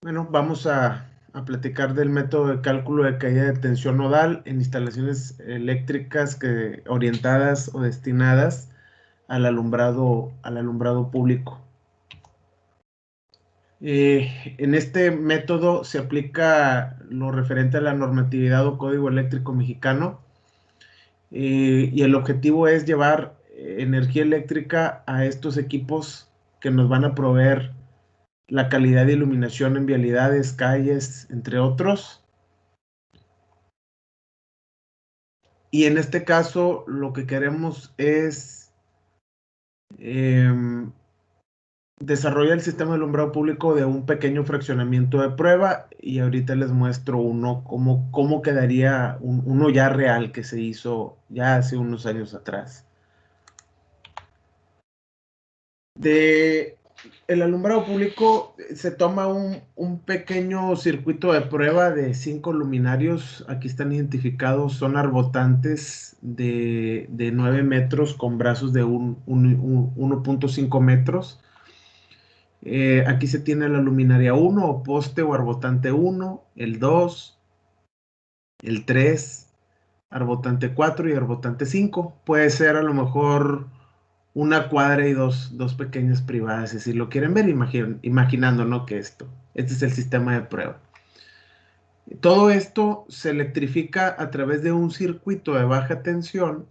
Bueno, vamos a platicar del método de cálculo de caída de tensión nodal en instalaciones eléctricas orientadas o destinadas al alumbrado público. En este método se aplica lo referente a la normatividad o código eléctrico mexicano, y el objetivo es llevar energía eléctrica a estos equipos que nos van a proveer la calidad de iluminación en vialidades, calles, entre otros. Y en este caso lo que queremos es desarrollar el sistema de alumbrado público de un pequeño fraccionamiento de prueba, y ahorita les muestro cómo quedaría uno ya real que se hizo ya hace unos años atrás. El alumbrado público se toma un pequeño circuito de prueba de 5 luminarios. Aquí están identificados, son arbotantes de 9 metros con brazos de 1.5 metros. Aquí se tiene la luminaria 1 o poste o arbotante 1, el 2, el 3, arbotante 4 y arbotante 5. Puede ser a lo mejor una cuadra y dos pequeñas privadas. Si lo quieren ver, imaginando, ¿no? Que este es el sistema de prueba. Todo esto se electrifica a través de un circuito de baja tensión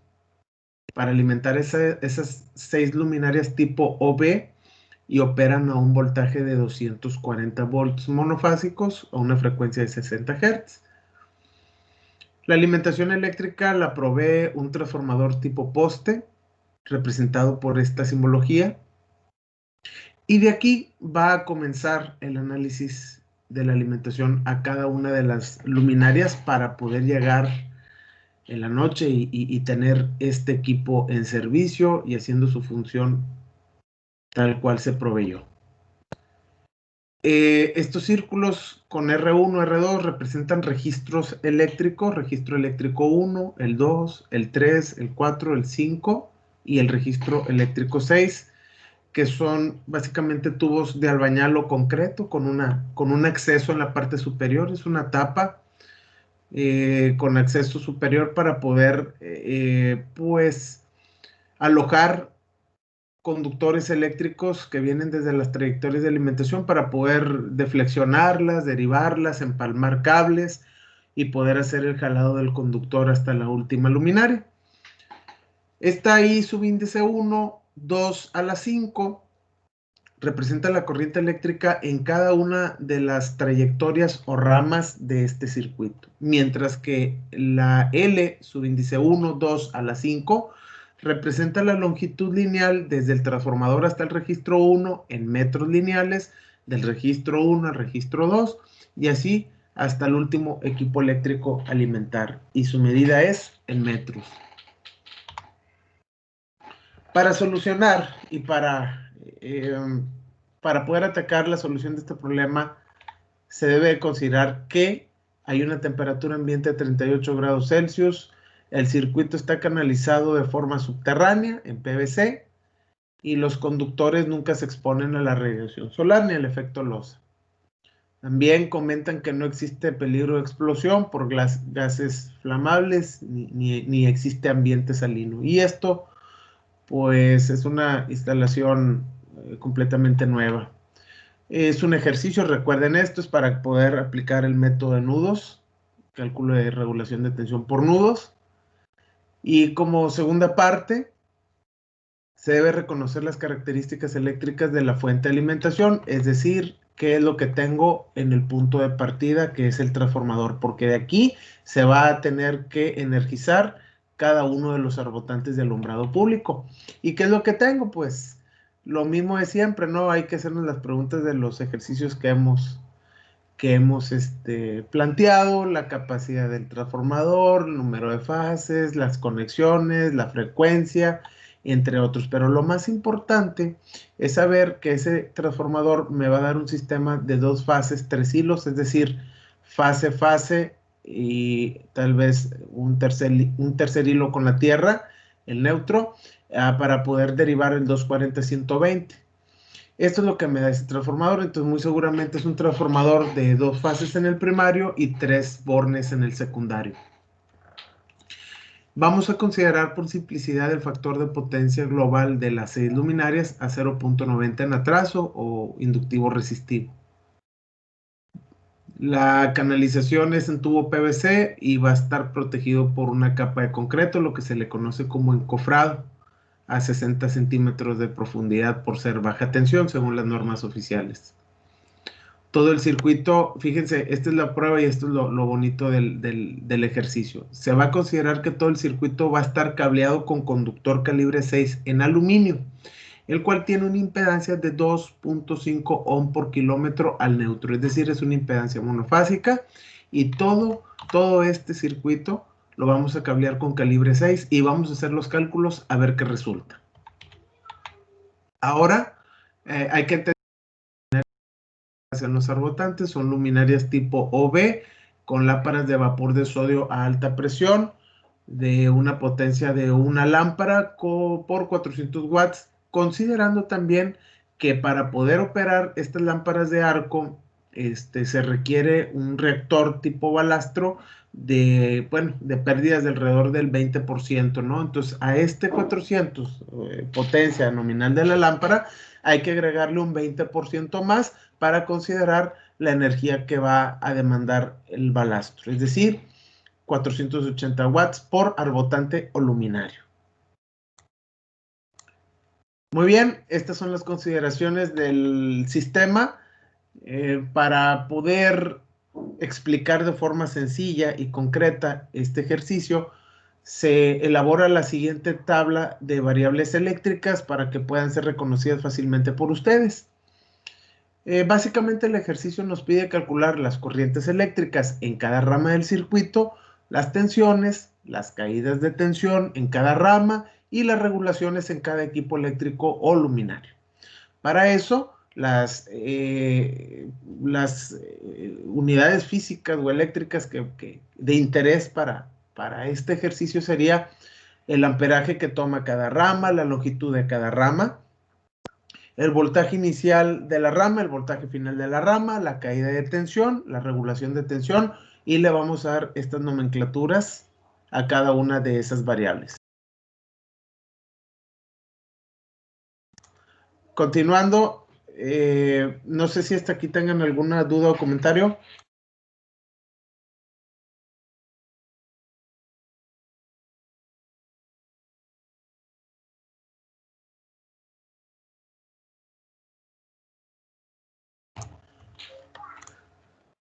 para alimentar esas 6 luminarias tipo OB, y operan a un voltaje de 240 volts monofásicos a una frecuencia de 60 Hz. La alimentación eléctrica la provee un transformador tipo poste, representado por esta simbología. Y de aquí va a comenzar el análisis de la alimentación a cada una de las luminarias para poder llegar en la noche y tener este equipo en servicio y haciendo su función tal cual se proveyó. Estos círculos con R1, R2 representan registros eléctricos: registro eléctrico 1, el 2, el 3, el 4, el 5 y el registro eléctrico 6, que son básicamente tubos de albañal o concreto con un acceso en la parte superior. Es una tapa con acceso superior para poder pues alojar conductores eléctricos que vienen desde las trayectorias de alimentación para poder deflexionarlas, derivarlas, empalmar cables y poder hacer el jalado del conductor hasta la última luminaria. Está ahí subíndice 1, 2 a la 5. Representa la corriente eléctrica en cada una de las trayectorias o ramas de este circuito, mientras que la L, subíndice 1, 2 a la 5, representa la longitud lineal desde el transformador hasta el registro 1 en metros lineales, del registro 1 al registro 2, y así hasta el último equipo eléctrico alimentar, y su medida es en metros. Para solucionar y para poder atacar la solución de este problema, se debe considerar que hay una temperatura ambiente de 38 grados Celsius, el circuito está canalizado de forma subterránea en PVC, y los conductores nunca se exponen a la radiación solar ni al efecto losa. También comentan que no existe peligro de explosión por gases flamables, ni existe ambiente salino. Y esto, pues, es una instalación completamente nueva. Es un ejercicio, recuerden esto, es para poder aplicar el método de nudos, cálculo de regulación de tensión por nudos. Y como segunda parte, se debe reconocer las características eléctricas de la fuente de alimentación, es decir, qué es lo que tengo en el punto de partida, que es el transformador, porque de aquí se va a tener que energizar cada uno de los arbotantes de alumbrado público. ¿Y qué es lo que tengo? Pues lo mismo de siempre, ¿no? Hay que hacernos las preguntas de los ejercicios que hemos planteado: la capacidad del transformador, el número de fases, las conexiones, la frecuencia, entre otros. Pero lo más importante es saber que ese transformador me va a dar un sistema de 2 fases, 3 hilos, es decir, fase, y tal vez un tercer hilo con la tierra, el neutro, para poder derivar el 240-120. Esto es lo que me da este transformador. Entonces, muy seguramente es un transformador de 2 fases en el primario y 3 bornes en el secundario. Vamos a considerar por simplicidad el factor de potencia global de las 6 luminarias a 0.90 en atraso o inductivo resistivo. La canalización es en tubo PVC y va a estar protegido por una capa de concreto, lo que se le conoce como encofrado, a 60 centímetros de profundidad por ser baja tensión, según las normas oficiales. Todo el circuito, fíjense, esta es la prueba y esto es lo bonito del ejercicio. Se va a considerar que todo el circuito va a estar cableado con conductor calibre 6 en aluminio, el cual tiene una impedancia de 2.5 ohm por kilómetro al neutro, es decir, es una impedancia monofásica, y todo este circuito lo vamos a cablear con calibre 6 y vamos a hacer los cálculos a ver qué resulta. Ahora hay que entender en los arbotantes, son luminarias tipo OV con lámparas de vapor de sodio a alta presión de una potencia de una lámpara por 400 watts, considerando también que para poder operar estas lámparas de arco se requiere un reactor tipo balastro de, bueno, de pérdidas de alrededor del 20%, ¿no? Entonces a este 400 potencia nominal de la lámpara hay que agregarle un 20% más para considerar la energía que va a demandar el balastro, es decir, 480 watts por arbotante o luminario. Muy bien, estas son las consideraciones del sistema. Para poder explicar de forma sencilla y concreta este ejercicio, se elabora la siguiente tabla de variables eléctricas para que puedan ser reconocidas fácilmente por ustedes. Básicamente el ejercicio nos pide calcular las corrientes eléctricas en cada rama del circuito, las tensiones, las caídas de tensión en cada rama y las regulaciones en cada equipo eléctrico o luminario. Para eso, las unidades físicas o eléctricas de interés para este ejercicio sería el amperaje que toma cada rama, la longitud de cada rama, el voltaje inicial de la rama, el voltaje final de la rama, la caída de tensión, la regulación de tensión, y le vamos a dar estas nomenclaturas a cada una de esas variables. Continuando, no sé si hasta aquí tengan alguna duda o comentario.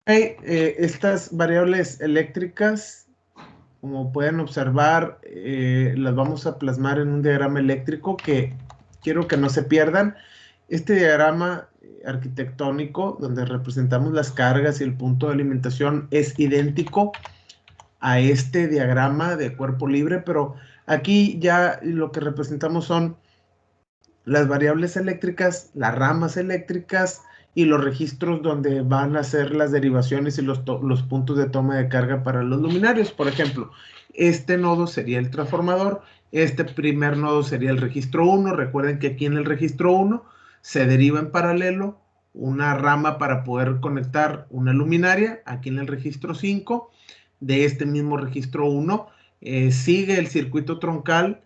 Estas variables eléctricas, como pueden observar, las vamos a plasmar en un diagrama eléctrico que quiero que no se pierdan. Este diagrama arquitectónico, donde representamos las cargas y el punto de alimentación, es idéntico a este diagrama de cuerpo libre, pero aquí ya lo que representamos son las variables eléctricas, las ramas eléctricas y los registros donde van a ser las derivaciones y los puntos de toma de carga para los luminarios. Por ejemplo, este nodo sería el transformador, este primer nodo sería el registro 1. Recuerden que aquí en el registro 1 se deriva en paralelo una rama para poder conectar una luminaria. Aquí en el registro 5 de este mismo registro 1 sigue el circuito troncal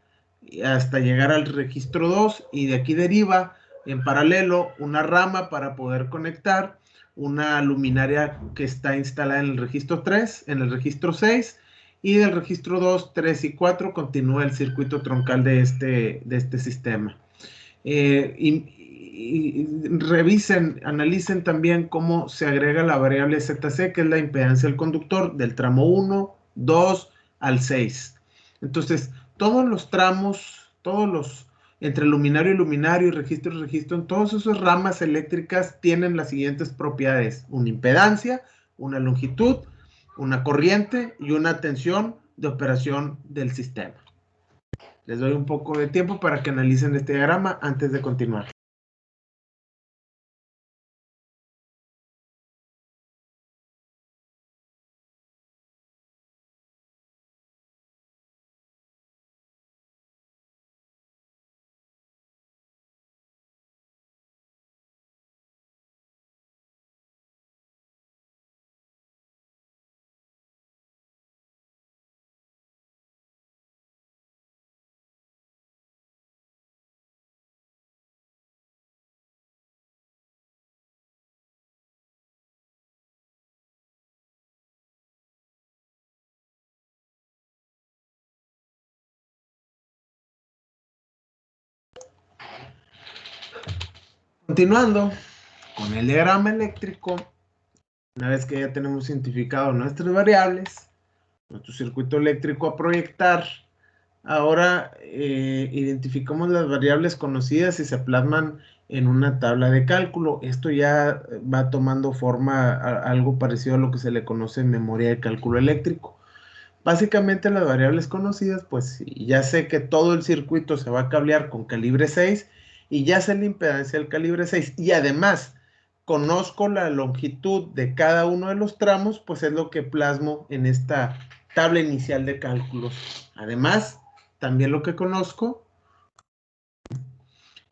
hasta llegar al registro 2 y de aquí deriva en paralelo una rama para poder conectar una luminaria que está instalada en el registro 3, en el registro 6, y del registro 2, 3 y 4 continúa el circuito troncal de este sistema. Y revisen, analicen también cómo se agrega la variable ZC, que es la impedancia del conductor, del tramo 1, 2 al 6. Entonces, todos los tramos, entre luminario y luminario y registro y registro, en todas esas ramas eléctricas tienen las siguientes propiedades: una impedancia, una longitud, una corriente y una tensión de operación del sistema. Les doy un poco de tiempo para que analicen este diagrama antes de continuar. Continuando con el diagrama eléctrico, una vez que ya tenemos identificado nuestras variables, nuestro circuito eléctrico a proyectar, ahora identificamos las variables conocidas y se plasman en una tabla de cálculo. Esto ya va tomando forma algo parecido a lo que se le conoce en memoria de cálculo eléctrico. Básicamente las variables conocidas, pues ya sé que todo el circuito se va a cablear con calibre 6 y ya sé la impedancia del calibre 6 y además conozco la longitud de cada uno de los tramos, pues es lo que plasmo en esta tabla inicial de cálculos. Además, también lo que conozco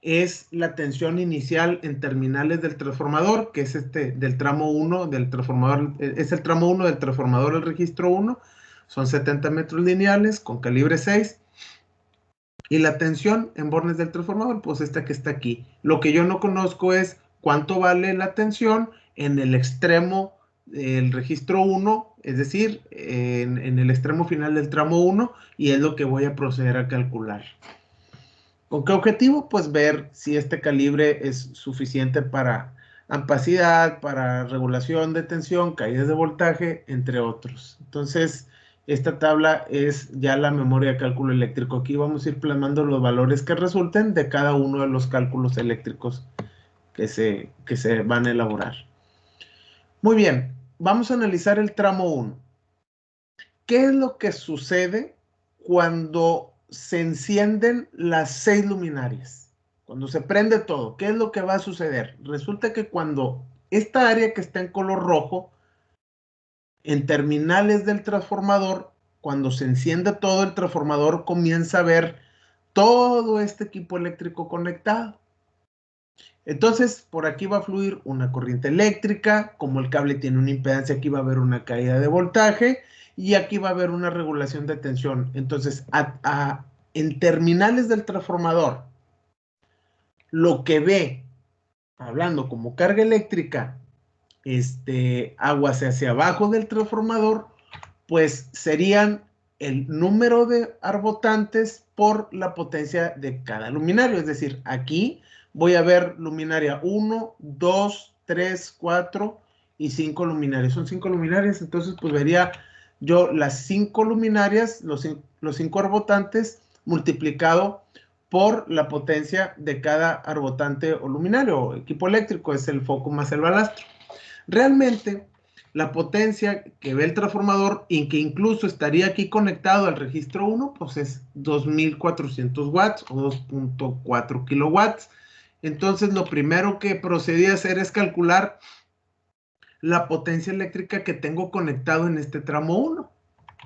es la tensión inicial en terminales del transformador, que es del tramo 1 del transformador, es el tramo 1 del transformador del registro 1, son 70 metros lineales con calibre 6. Y la tensión en bornes del transformador, pues esta que está aquí. Lo que yo no conozco es cuánto vale la tensión en el extremo del registro 1, es decir, en el extremo final del tramo 1, y es lo que voy a proceder a calcular. ¿Con qué objetivo? Pues ver si este calibre es suficiente para ampacidad, para regulación de tensión, caídas de voltaje, entre otros. Entonces, esta tabla es ya la memoria de cálculo eléctrico. Aquí vamos a ir plasmando los valores que resulten de cada uno de los cálculos eléctricos que se van a elaborar. Muy bien, vamos a analizar el tramo 1. ¿Qué es lo que sucede cuando se encienden las 6 luminarias? Cuando se prende todo, ¿qué es lo que va a suceder? Resulta que cuando esta área que está en color rojo, en terminales del transformador, cuando se enciende todo el transformador, comienza a ver todo este equipo eléctrico conectado. Entonces, por aquí va a fluir una corriente eléctrica, como el cable tiene una impedancia, aquí va a haber una caída de voltaje y aquí va a haber una regulación de tensión. Entonces, en terminales del transformador, lo que ve, hablando como carga eléctrica, aguas hacia abajo del transformador, pues serían el número de arbotantes por la potencia de cada luminario. Es decir, aquí voy a ver luminaria 1, 2, 3, 4 y 5 luminarias. Son 5 luminarias, entonces pues vería yo las 5 luminarias, los 5 arbotantes multiplicado por la potencia de cada arbotante o luminario o equipo eléctrico, es el foco más el balastro. Realmente, la potencia que ve el transformador y que incluso estaría aquí conectado al registro 1, pues es 2400 watts o 2.4 kilowatts. Entonces, lo primero que procedí a hacer es calcular la potencia eléctrica que tengo conectado en este tramo 1,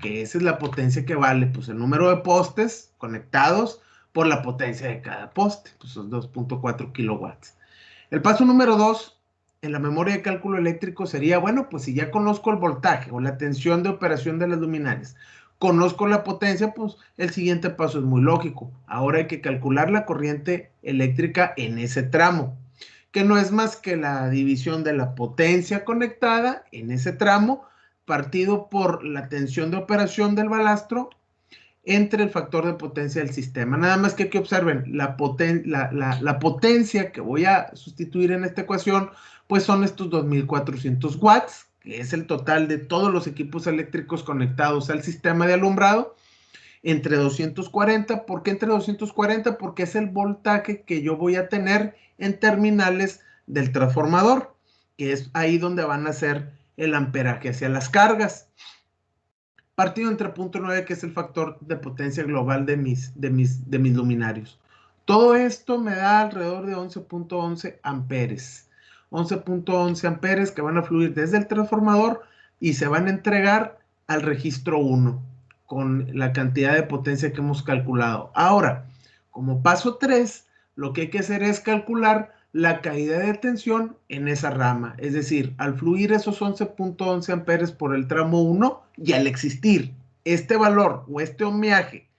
que esa es la potencia que vale, pues el número de postes conectados por la potencia de cada poste, pues son 2.4 kilowatts. El paso número 2 en la memoria de cálculo eléctrico sería, bueno, pues si ya conozco el voltaje o la tensión de operación de las luminarias, conozco la potencia, pues el siguiente paso es muy lógico. Ahora hay que calcular la corriente eléctrica en ese tramo, que no es más que la división de la potencia conectada en ese tramo partido por la tensión de operación del balastro entre el factor de potencia del sistema. Nada más que aquí observen, la potencia que voy a sustituir en esta ecuación, pues son estos 2400 watts, que es el total de todos los equipos eléctricos conectados al sistema de alumbrado, entre 240. ¿Por qué entre 240? Porque es el voltaje que yo voy a tener en terminales del transformador, que es ahí donde van a hacer el amperaje hacia las cargas. Partido entre 0.9, que es el factor de potencia global de mis luminarios. Todo esto me da alrededor de 11.11 amperes. 11.11 amperes que van a fluir desde el transformador y se van a entregar al registro 1 con la cantidad de potencia que hemos calculado. Ahora, como paso 3, lo que hay que hacer es calcular la caída de tensión en esa rama. Es decir, al fluir esos 11.11 amperes por el tramo 1 y al existir este valor o este ohmiaje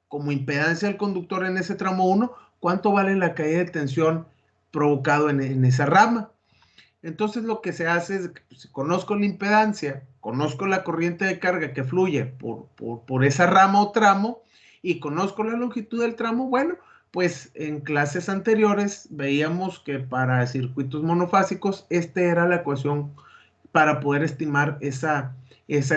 como impedancia del conductor en ese tramo 1, ¿cuánto vale la caída de tensión provocado en esa rama? Entonces lo que se hace es, si conozco la impedancia, conozco la corriente de carga que fluye por esa rama o tramo y conozco la longitud del tramo, bueno, pues en clases anteriores veíamos que para circuitos monofásicos, esta era la ecuación para poder estimar esa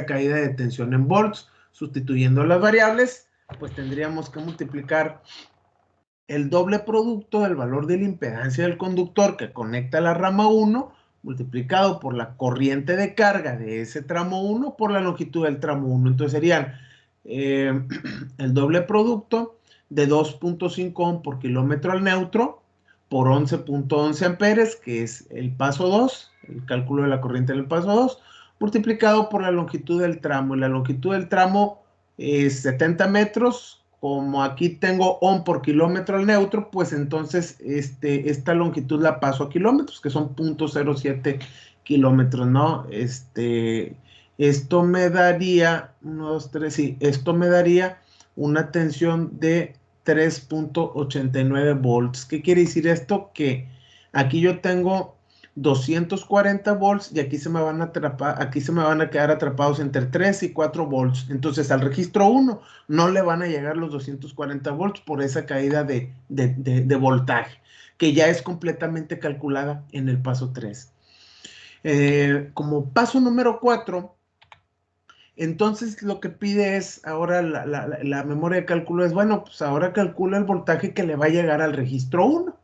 caída de tensión en volts. Sustituyendo las variables, pues tendríamos que multiplicar el doble producto del valor de la impedancia del conductor que conecta la rama 1 multiplicado por la corriente de carga de ese tramo 1 por la longitud del tramo 1. Entonces serían el doble producto de 2.5 ohm por kilómetro al neutro por 11.11 amperes, que es el paso 2, el cálculo de la corriente del paso 2, multiplicado por la longitud del tramo. Y la longitud del tramo es 70 metros. Como aquí tengo ohm por kilómetro al neutro, pues entonces esta longitud la paso a kilómetros, que son 0.07 kilómetros, ¿no? Esto me daría, 1, 2, 3, sí, esto me daría una tensión de 3.89 volts. ¿Qué quiere decir esto? Que aquí yo tengo 240 volts y aquí se me van a atrapar, aquí se me van a quedar atrapados entre 3 y 4 volts. Entonces al registro 1 no le van a llegar los 240 volts por esa caída de voltaje, que ya es completamente calculada en el paso 3. Como paso número 4, entonces lo que pide es, ahora la memoria de cálculo es, bueno, pues ahora calcula el voltaje que le va a llegar al registro 1.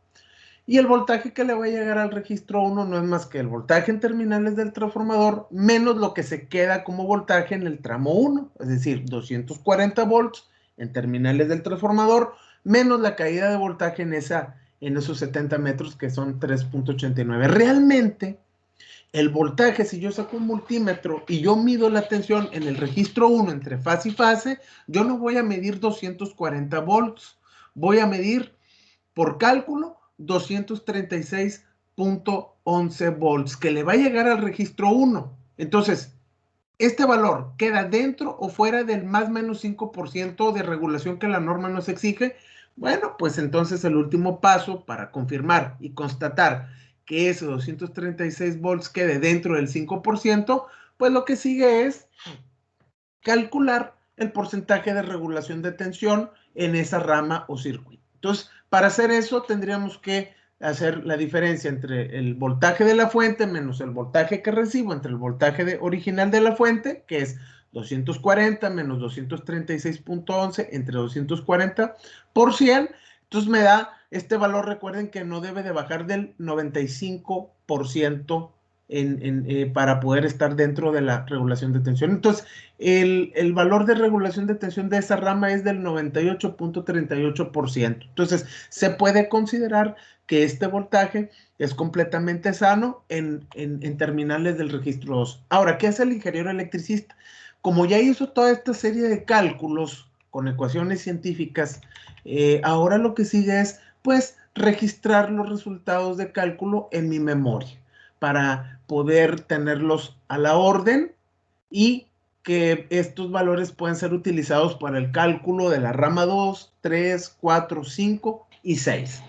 Y el voltaje que le va a llegar al registro 1 no es más que el voltaje en terminales del transformador menos lo que se queda como voltaje en el tramo 1, es decir, 240 volts en terminales del transformador menos la caída de voltaje en esos 70 metros que son 3.89. Realmente, el voltaje, si yo saco un multímetro y yo mido la tensión en el registro 1 entre fase y fase, yo no voy a medir 240 volts, voy a medir por cálculo 236.11 volts, que le va a llegar al registro 1. Entonces, ¿este valor queda dentro o fuera del más menos 5% de regulación que la norma nos exige? Bueno, pues entonces el último paso para confirmar y constatar que ese 236 volts quede dentro del 5%, pues lo que sigue es calcular el porcentaje de regulación de tensión en esa rama o circuito. Entonces, para hacer eso tendríamos que hacer la diferencia entre el voltaje de la fuente menos el voltaje que recibo entre el voltaje original de la fuente, que es 240 menos 236.11 entre 240 por 100. Entonces me da este valor, recuerden que no debe de bajar del 95% para poder estar dentro de la regulación de tensión. Entonces, el valor de regulación de tensión de esa rama es del 98.38%. Entonces, se puede considerar que este voltaje es completamente sano en terminales del registro 2. Ahora, ¿qué hace el ingeniero electricista? Como ya hizo toda esta serie de cálculos con ecuaciones científicas, ahora lo que sigue es, pues, registrar los resultados de cálculo en mi memoria para poder tenerlos a la orden y que estos valores pueden ser utilizados para el cálculo de la rama 2, 3, 4, 5 y 6.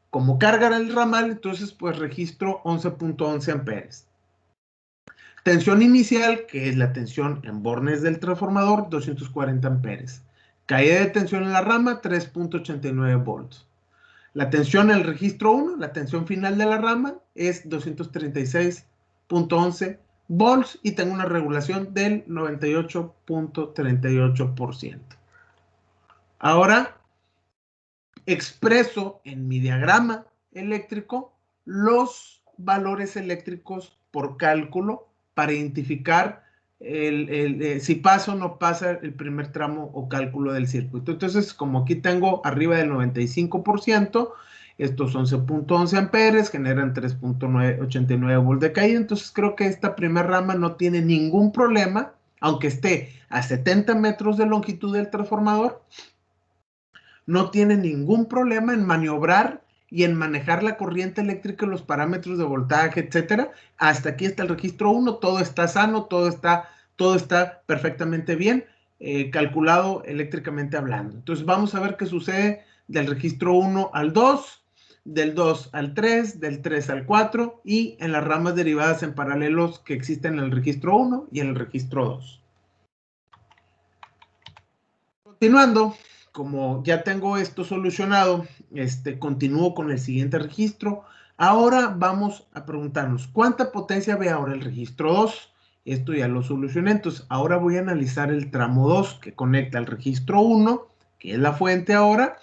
Como carga el ramal, entonces pues registro 11.11 amperes. Tensión inicial, que es la tensión en bornes del transformador, 240 amperes. Caída de tensión en la rama, 3.89 volts. La tensión en el registro 1, la tensión final de la rama, es 236.11 volts y tengo una regulación del 98.38%. Ahora expreso en mi diagrama eléctrico los valores eléctricos por cálculo para identificar si pasa o no pasa el primer tramo o cálculo del circuito. Entonces, como aquí tengo arriba del 95%, estos 11.11 amperes generan 3.89 volts de caída. Entonces, creo que esta primera rama no tiene ningún problema, aunque esté a 70 metros de longitud del transformador, no tiene ningún problema en maniobrar y en manejar la corriente eléctrica, los parámetros de voltaje, etcétera. Hasta aquí está el registro 1, todo está sano, todo está perfectamente bien calculado eléctricamente hablando. Entonces vamos a ver qué sucede del registro 1 al 2, del 2 al 3, del 3 al 4 y en las ramas derivadas en paralelos que existen en el registro 1 y en el registro 2. Continuando como ya tengo esto solucionado, continúo con el siguiente registro. Ahora vamos a preguntarnos, ¿cuánta potencia ve ahora el registro 2? Esto ya lo solucioné, entonces ahora voy a analizar el tramo 2 que conecta al registro 1, que es la fuente ahora,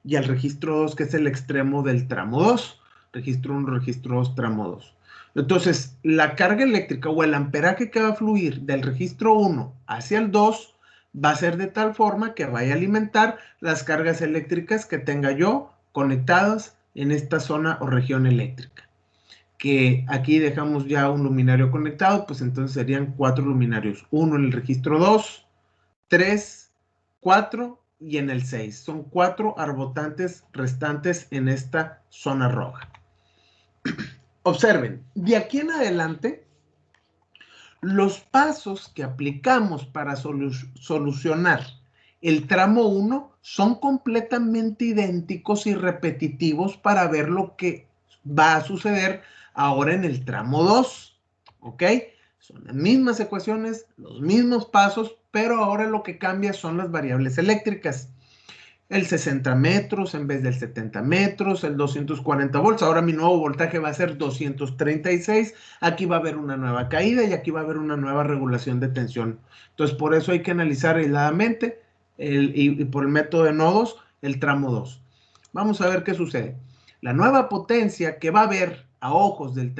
y al registro 2, que es el extremo del tramo 2. Registro 1, registro 2, tramo 2. Entonces, la carga eléctrica o el amperaje que va a fluir del registro 1 hacia el 2 va a ser de tal forma que vaya a alimentar las cargas eléctricas que tenga yo conectadas en esta zona o región eléctrica. Que aquí dejamos ya un luminario conectado, pues entonces serían 4 luminarios. Uno en el registro 2, 3, 4 y en el 6. Son 4 arbotantes restantes en esta zona roja. Observen, de aquí en adelante, los pasos que aplicamos para solucionar el tramo 1 son completamente idénticos y repetitivos para ver lo que va a suceder ahora en el tramo 2. ¿Ok? Son las mismas ecuaciones, los mismos pasos, pero ahora lo que cambia son las variables eléctricas. El 60 metros en vez del 70 metros, el 240 volts. Ahora mi nuevo voltaje va a ser 236. Aquí va a haber una nueva caída y aquí va a haber una nueva regulación de tensión. Entonces, por eso hay que analizar aisladamente y por el método de nodos el tramo 2. Vamos a ver qué sucede. La nueva potencia que va a haber a ojos del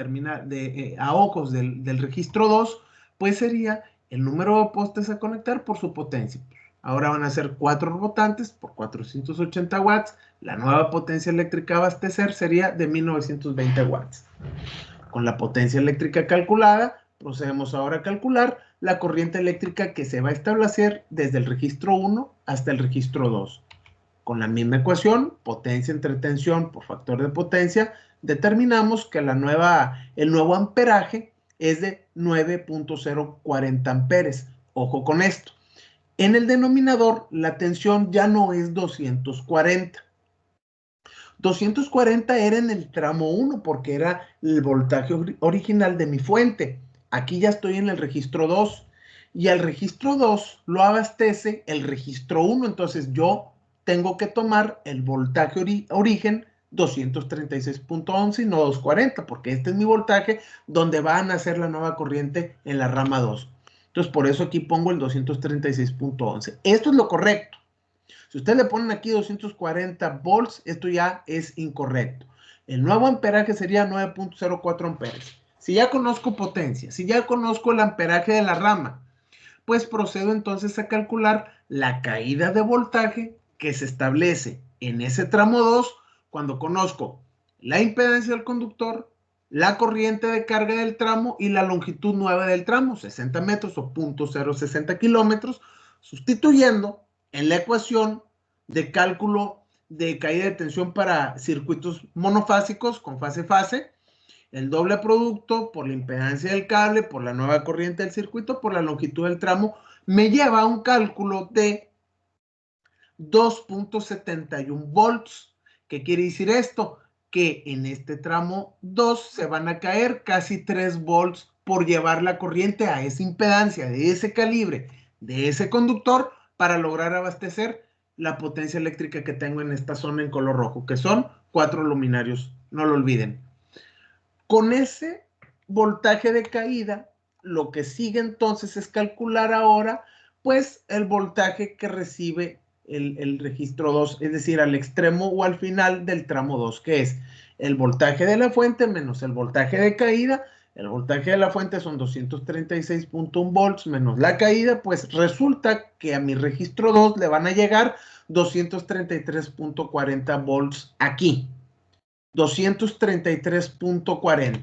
registro 2, pues sería el número de postes a conectar por su potencia. Ahora van a ser 4 rotantes por 480 watts. La nueva potencia eléctrica a abastecer sería de 1920 watts. Con la potencia eléctrica calculada, procedemos ahora a calcular la corriente eléctrica que se va a establecer desde el registro 1 hasta el registro 2. Con la misma ecuación, potencia entre tensión por factor de potencia, determinamos que el nuevo amperaje es de 9.040 amperes. Ojo con esto. En el denominador, la tensión ya no es 240. 240 era en el tramo 1 porque era el voltaje original de mi fuente. Aquí ya estoy en el registro 2 y al registro 2 lo abastece el registro 1. Entonces yo tengo que tomar el voltaje origen 236.11 y no 240 porque este es mi voltaje donde va a nacer la nueva corriente en la rama 2. Entonces, por eso aquí pongo el 236.11. Esto es lo correcto. Si ustedes le ponen aquí 240 volts, esto ya es incorrecto. El nuevo amperaje sería 9.04 amperes. Si ya conozco potencia, si ya conozco el amperaje de la rama, pues procedo entonces a calcular la caída de voltaje que se establece en ese tramo 2 cuando conozco la impedancia del conductor, la corriente de carga del tramo y la longitud nueva del tramo, 60 metros o 0.060 kilómetros, sustituyendo en la ecuación de cálculo de caída de tensión para circuitos monofásicos con fase-fase, el doble producto por la impedancia del cable, por la nueva corriente del circuito, por la longitud del tramo, me lleva a un cálculo de 2.71 volts. ¿Qué quiere decir esto? Que en este tramo 2 se van a caer casi 3 volts por llevar la corriente a esa impedancia de ese calibre, de ese conductor, para lograr abastecer la potencia eléctrica que tengo en esta zona en color rojo, que son 4 luminarios, no lo olviden. Con ese voltaje de caída, lo que sigue entonces es calcular ahora, pues, el voltaje que recibe el registro 2, es decir, al extremo o al final del tramo 2, que es el voltaje de la fuente menos el voltaje de caída. El voltaje de la fuente son 236.1 volts menos la caída, pues resulta que a mi registro 2 le van a llegar 233.40 volts aquí. 233.40.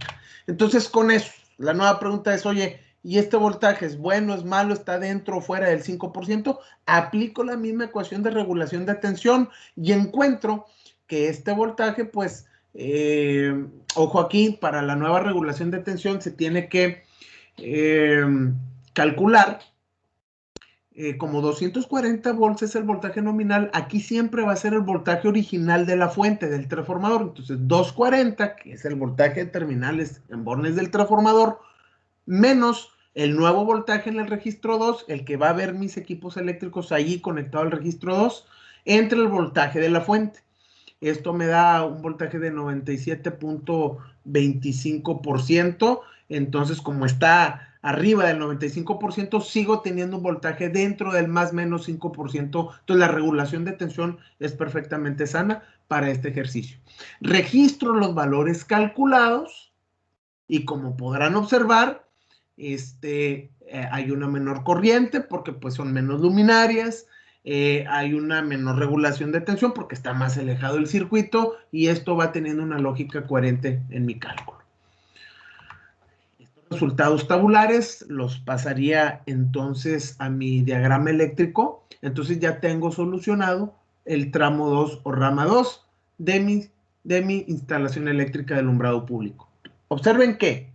Entonces, con eso, la nueva pregunta es, oye, ¿y este voltaje es bueno, es malo, está dentro o fuera del 5%? Aplico la misma ecuación de regulación de tensión y encuentro que este voltaje, pues, ojo aquí, para la nueva regulación de tensión se tiene que calcular como 240 volts es el voltaje nominal, aquí siempre va a ser el voltaje original de la fuente del transformador. Entonces, 240, que es el voltaje de terminales en bornes del transformador, menos el nuevo voltaje en el registro 2, el que va a ver mis equipos eléctricos allí conectado al registro 2, entre el voltaje de la fuente. Esto me da un voltaje de 97.25%. Entonces, como está arriba del 95%, sigo teniendo un voltaje dentro del más o menos 5%. Entonces, la regulación de tensión es perfectamente sana para este ejercicio. Registro los valores calculados y como podrán observar, hay una menor corriente porque pues son menos luminarias. Hay una menor regulación de tensión porque está más alejado el circuito y esto va teniendo una lógica coherente en mi cálculo. Estos resultados tabulares los pasaría entonces a mi diagrama eléctrico. Entonces ya tengo solucionado el tramo 2 o rama 2 de mi instalación eléctrica de alumbrado público. Observen que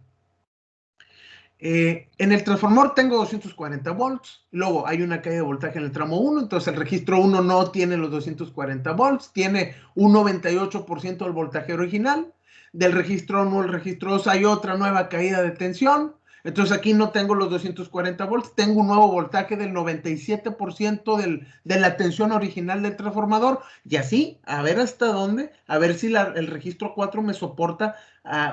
en el transformador tengo 240 volts, luego hay una caída de voltaje en el tramo 1, entonces el registro 1 no tiene los 240 volts, tiene un 98% del voltaje original. Del registro 1 al registro 2 hay otra nueva caída de tensión, entonces aquí no tengo los 240 volts, tengo un nuevo voltaje del 97% de la tensión original del transformador, y así, a ver hasta dónde, a ver si el registro 4 me soporta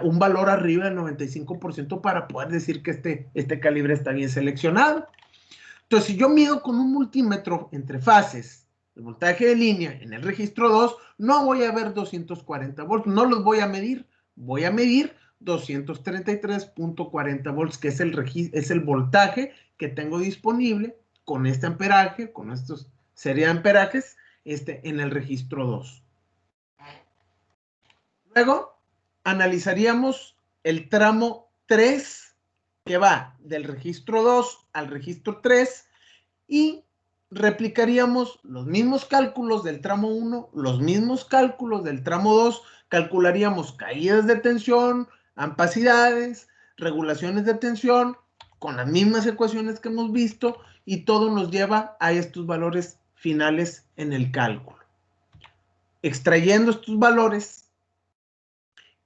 un valor arriba del 95% para poder decir que este calibre está bien seleccionado. Entonces, si yo mido con un multímetro entre fases el voltaje de línea en el registro 2, no voy a ver 240 volts, no los voy a medir 233.40 volts, que es el voltaje que tengo disponible con este amperaje, con estos serie de amperajes, en el registro 2. Luego, analizaríamos el tramo 3, que va del registro 2 al registro 3, y replicaríamos los mismos cálculos del tramo 1, los mismos cálculos del tramo 2, calcularíamos caídas de tensión, ampacidades, regulaciones de tensión, con las mismas ecuaciones que hemos visto, y todo nos lleva a estos valores finales en el cálculo. Extrayendo estos valores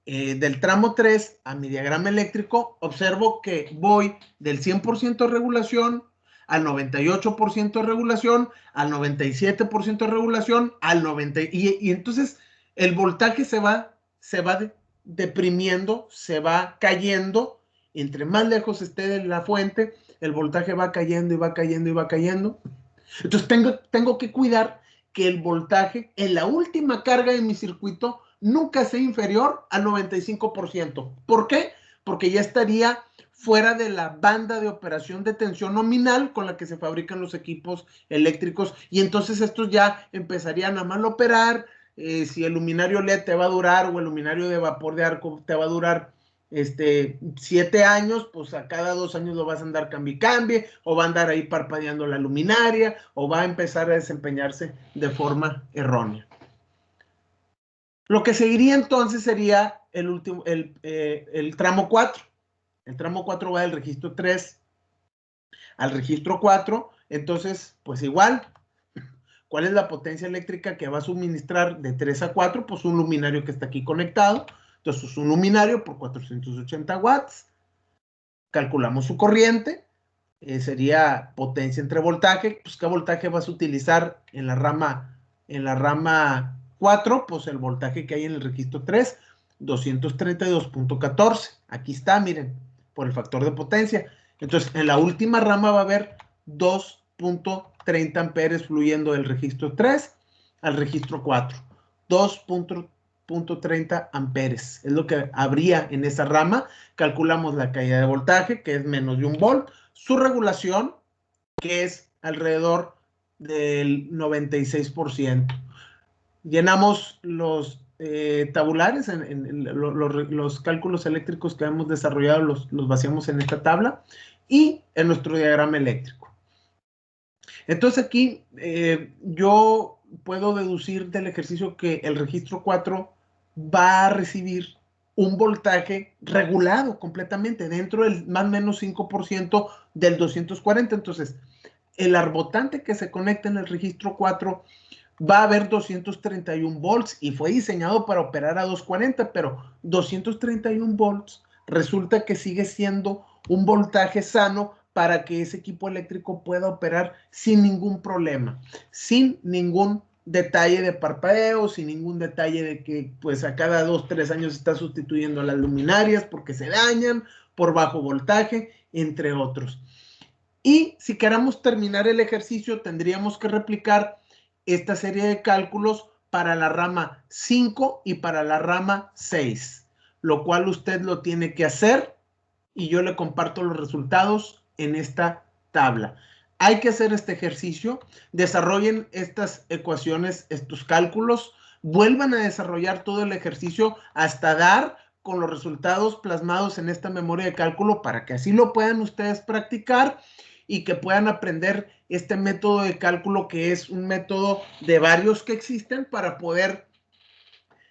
del tramo 3 a mi diagrama eléctrico, observo que voy del 100% de regulación al 98% de regulación, al 97% de regulación, al 90%, y entonces el voltaje se va deprimiendo, se va cayendo. Entre más lejos esté de la fuente, el voltaje va cayendo y va cayendo y va cayendo. Entonces tengo que cuidar que el voltaje en la última carga de mi circuito nunca sea inferior al 95%. ¿Por qué? Porque ya estaría fuera de la banda de operación de tensión nominal con la que se fabrican los equipos eléctricos, y entonces estos ya empezarían a mal operar. Si el luminario LED te va a durar o el luminario de vapor de arco te va a durar 7 años, pues a cada 2 años lo vas a andar cambie, o va a andar ahí parpadeando la luminaria, o va a empezar a desempeñarse de forma errónea. Lo que seguiría entonces sería el tramo 4. El tramo 4 va del registro 3 al registro 4, entonces, pues igual, ¿cuál es la potencia eléctrica que va a suministrar de 3 a 4? Pues un luminario que está aquí conectado. Entonces, un luminario por 480 watts. Calculamos su corriente. Sería potencia entre voltaje. Pues, ¿qué voltaje vas a utilizar en la rama 4? Pues el voltaje que hay en el registro 3, 232.14. Aquí está, miren, por el factor de potencia. Entonces, en la última rama va a haber 2.30 amperes fluyendo del registro 3 al registro 4. 2.30 amperes es lo que habría en esa rama. Calculamos la caída de voltaje, que es menos de 1 volt. Su regulación, que es alrededor del 96%. Llenamos los tabulares, los cálculos eléctricos que hemos desarrollado los vaciamos en esta tabla y en nuestro diagrama eléctrico. Entonces aquí yo puedo deducir del ejercicio que el registro 4 va a recibir un voltaje regulado completamente dentro del más o menos 5% del 240. Entonces, el arbotante que se conecta en el registro 4 va a haber 231 volts y fue diseñado para operar a 240, pero 231 volts resulta que sigue siendo un voltaje sano para que ese equipo eléctrico pueda operar sin ningún problema, sin ningún detalle de parpadeo, sin ningún detalle de que pues a cada 2, 3 años está sustituyendo las luminarias porque se dañan por bajo voltaje, entre otros. Y si queramos terminar el ejercicio, tendríamos que replicar esta serie de cálculos para la rama 5 y para la rama 6, lo cual usted lo tiene que hacer y yo le comparto los resultados en esta tabla. Hay que hacer este ejercicio, desarrollen estas ecuaciones, estos cálculos, vuelvan a desarrollar todo el ejercicio hasta dar con los resultados plasmados en esta memoria de cálculo para que así lo puedan ustedes practicar y que puedan aprender este método de cálculo, que es un método de varios que existen para poder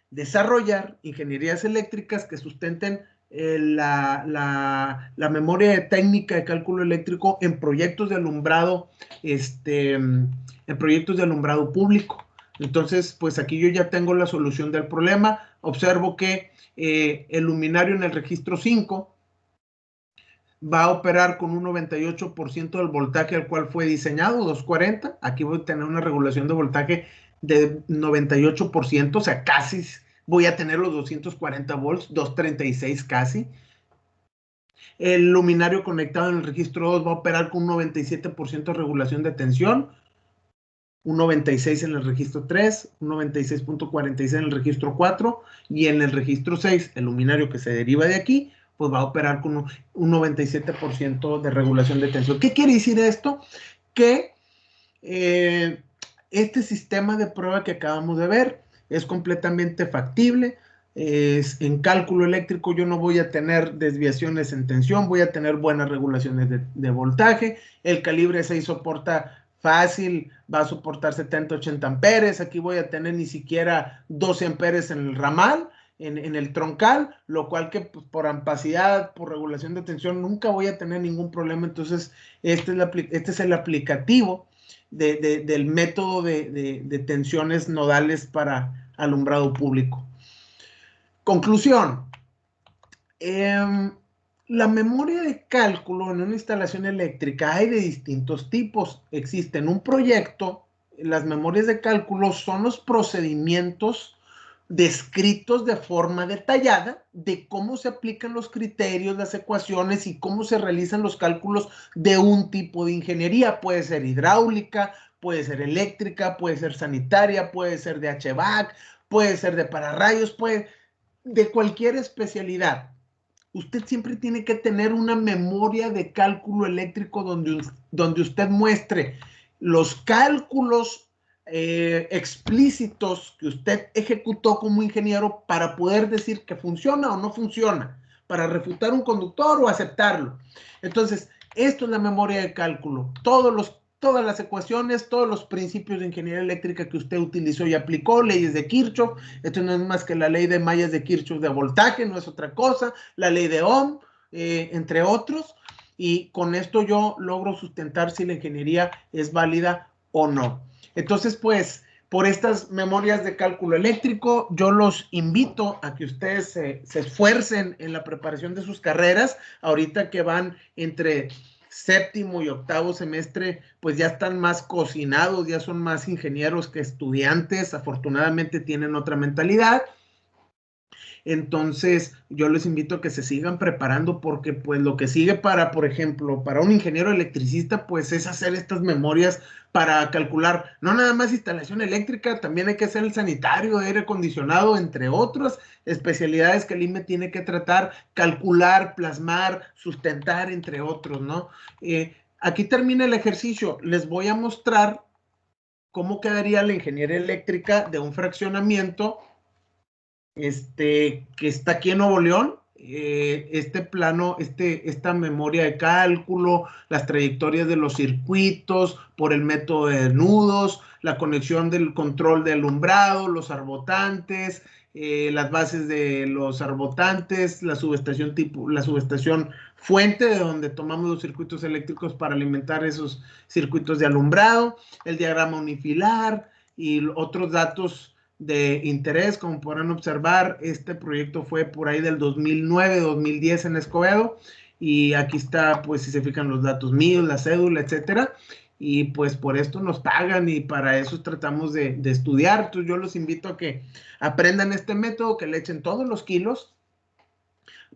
desarrollar ingenierías eléctricas que sustenten la memoria técnica de cálculo eléctrico en proyectos de alumbrado, en proyectos de alumbrado público. Entonces, pues aquí yo ya tengo la solución del problema. Observo que el luminario en el registro 5 va a operar con un 98% del voltaje al cual fue diseñado, 240. Aquí voy a tener una regulación de voltaje de 98%, o sea, casi voy a tener los 240 volts, 236 casi. El luminario conectado en el registro 2 va a operar con un 97% de regulación de tensión, un 96 en el registro 3, un 96.46 en el registro 4, y en el registro 6, el luminario que se deriva de aquí, pues va a operar con un 97% de regulación de tensión. ¿Qué quiere decir esto? Que este sistema de prueba que acabamos de ver es completamente factible. En cálculo eléctrico yo no voy a tener desviaciones en tensión, voy a tener buenas regulaciones de voltaje. El calibre 6 soporta fácil, va a soportar 70, 80 amperes. Aquí voy a tener ni siquiera 12 amperes en el ramal, en el troncal, lo cual que pues, por ampacidad, por regulación de tensión, nunca voy a tener ningún problema. Entonces, este es el aplicativo del método de tensiones nodales para alumbrado público. Conclusión. La memoria de cálculo en una instalación eléctrica hay de distintos tipos. Existen un proyecto, las memorias de cálculo son los procedimientos descritos de forma detallada de cómo se aplican los criterios, las ecuaciones y cómo se realizan los cálculos de un tipo de ingeniería. Puede ser hidráulica, puede ser eléctrica, puede ser sanitaria, puede ser de HVAC, puede ser de pararrayos, puede de cualquier especialidad. Usted siempre tiene que tener una memoria de cálculo eléctrico donde usted muestre los cálculos explícitos que usted ejecutó como ingeniero para poder decir que funciona o no funciona, para refutar un conductor o aceptarlo. Entonces, esto es la memoria de cálculo. Todas las ecuaciones, todos los principios de ingeniería eléctrica que usted utilizó y aplicó, leyes de Kirchhoff. Esto no es más que la ley de mallas de Kirchhoff de voltaje, no es otra cosa, la ley de Ohm, entre otros. Y con esto yo logro sustentar si la ingeniería es válida o no. Entonces, pues, por estas memorias de cálculo eléctrico, yo los invito a que ustedes se esfuercen en la preparación de sus carreras. Ahorita que van entre séptimo y octavo semestre, pues ya están más cocinados, ya son más ingenieros que estudiantes. Afortunadamente tienen otra mentalidad. Entonces, yo les invito a que se sigan preparando porque pues lo que sigue para, por ejemplo, para un ingeniero electricista, pues es hacer estas memorias para calcular, no nada más instalación eléctrica, también hay que hacer el sanitario, aire acondicionado, entre otras especialidades que el IME tiene que tratar, calcular, plasmar, sustentar, entre otros, ¿no? Aquí termina el ejercicio. Les voy a mostrar cómo quedaría la ingeniería eléctrica de un fraccionamiento que está aquí en Nuevo León. Este plano, esta memoria de cálculo, las trayectorias de los circuitos por el método de nudos, la conexión del control de alumbrado, los arbotantes, las bases de los arbotantes, la subestación fuente de donde tomamos los circuitos eléctricos para alimentar esos circuitos de alumbrado, el diagrama unifilar y otros datos de interés. Como podrán observar, este proyecto fue por ahí del 2009, 2010 en Escobedo. y aquí está, pues si se fijan los datos míos, la cédula, etcétera, y pues por esto nos pagan y para eso tratamos de estudiar. Entonces yo los invito a que aprendan este método, que le echen todos los kilos,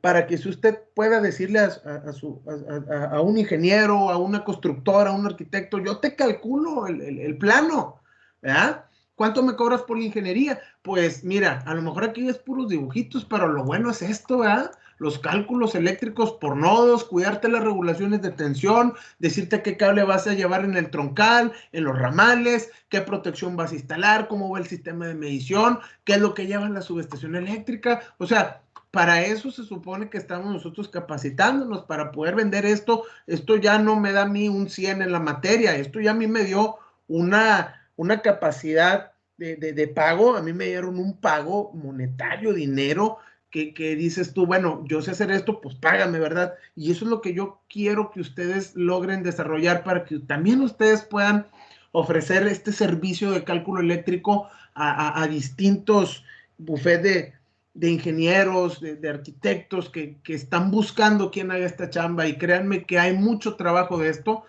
para que si usted pueda decirle a un ingeniero, a una constructora, a un arquitecto, yo te calculo el plano, ¿verdad? ¿Cuánto me cobras por la ingeniería? Pues mira, a lo mejor aquí es puros dibujitos, pero lo bueno es esto, ¿verdad? Los cálculos eléctricos por nodos, cuidarte las regulaciones de tensión, decirte qué cable vas a llevar en el troncal, en los ramales, qué protección vas a instalar, cómo va el sistema de medición, qué es lo que lleva en la subestación eléctrica. O sea, para eso se supone que estamos nosotros capacitándonos para poder vender esto. Esto ya no me da a mí un 100 en la materia, esto ya a mí me dio una capacidad de pago, a mí me dieron un pago monetario, dinero, que dices tú, bueno, yo sé hacer esto, pues págame, ¿verdad? Y eso es lo que yo quiero que ustedes logren desarrollar para que también ustedes puedan ofrecer este servicio de cálculo eléctrico a distintos bufetes de ingenieros, de arquitectos que están buscando quién haga esta chamba, y créanme que hay mucho trabajo de esto.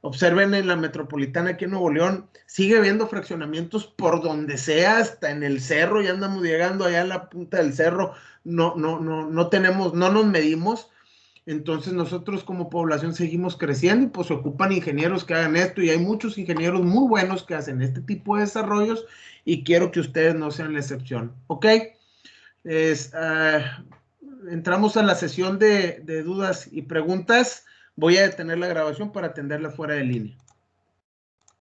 Observen en la metropolitana aquí en Nuevo León, sigue habiendo fraccionamientos por donde sea, hasta en el cerro, ya andamos llegando allá a la punta del cerro, no tenemos, no nos medimos. Entonces nosotros como población seguimos creciendo y pues se ocupan ingenieros que hagan esto, y hay muchos ingenieros muy buenos que hacen este tipo de desarrollos, y quiero que ustedes no sean la excepción, ¿ok? Es, entramos a la sesión de dudas y preguntas. Voy a detener la grabación para atenderla fuera de línea.